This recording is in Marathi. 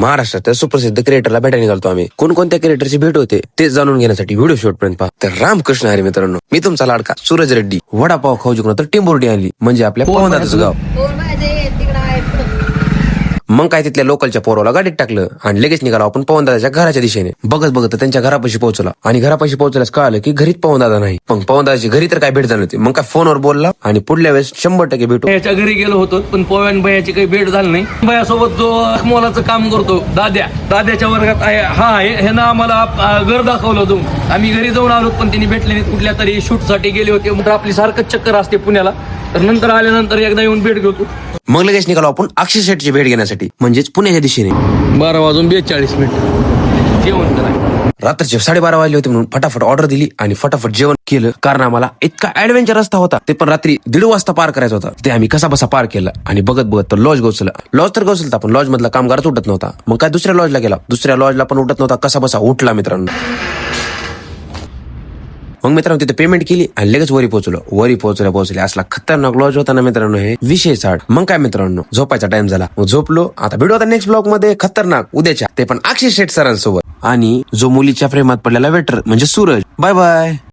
महाराष्ट्राच्या सुप्रसिद्ध क्रिएटरला भेटायला निघालतो आम्ही. कोणकोणत्या क्रिएटरची भेट होते ते जाणून घेण्यासाठी व्हिडिओ शेवटपर्यंत पहा. तर रामकृष्ण हरी मित्रांनो, मी तुमचा लाडका सूरज रेड्डी. वडापाव खाऊ जिंकलो तर टिंबुर्डी आणली, म्हणजे आपल्या पवनदादाचं गाव. मग काय तिथल्या लोकलच्या पोराला गाडीत टाकलं आणि लगेच निघालो आपण पवनदादाच्या घराच्या दिशेने. बघत बघत त्यांच्या घरापाशी पोहोचला आणि घरापाशी पोहोचल्यास कळालं की घरीच पवनदादा नाही. पण पवनदादाची घरी तर काय भेट झाली होती. मग काय फोनवर बोलला आणि पुढल्या वेळेस 100% भेटू. याच्या घरी गेलो होतो पण पवन भैयाची काही भेट झाली नाही. भैयासोबत जो मोलाचं काम करतो दाद्याच्या वर्गात आहे हा आहे, हे ना आम्हाला घर दाखवलं होतं. आम्ही घरी जाऊन आलो पण त्यांनी भेटले नाही. कुठल्या तरी शूट साठी गेले होते. मग आपली सारखंच चक्कर असते पुण्याला, तर नंतर आल्यानंतर एकदा येऊन भेट घेतो. मग लगेच निघालो आपण अक्षय शेट्टीची भेट घेण्यासाठी, म्हणजेच पुण्याच्या दिशेने. 12:42 जेवण करायचं. रात्रीचे 12:30 वाजले होते म्हणून फटाफट ऑर्डर दिली आणि फटाफट जेवण केलं. कारण आम्हाला इतका ऍडव्हेंचर रस्ता होता, ते पण रात्री 1:30 वाजता पार करायचा होता. ते आम्ही कसा बसा पार केला आणि बघत बघत तो लॉज गोचला. लॉज तर गोचलता पण लॉज मधला कामगारच उठत नव्हता. मग काय दुसऱ्या लॉजला गेला, दुसऱ्या लॉजला पण उठत नव्हता. कसा बसा उठला मित्रांनो. मग मित्रांनो तिथे पेमेंट केली आणि लगेच वरी पोहोचले. असला खतरनाक लॉज होता ना मित्रांनो, हे विषय साड. मग काय मित्रांनो, झोपायचा टाइम झाला, मग झोपलो. आता भेटू आता नेक्स्ट ब्लॉग मध्ये खतरनाक उद्याच्या, ते पण अक्षय शेट सरांसोबत. आणि जो मुलीच्या प्रेमात पडलेला वेटर म्हणजे सूरज. Bye bye.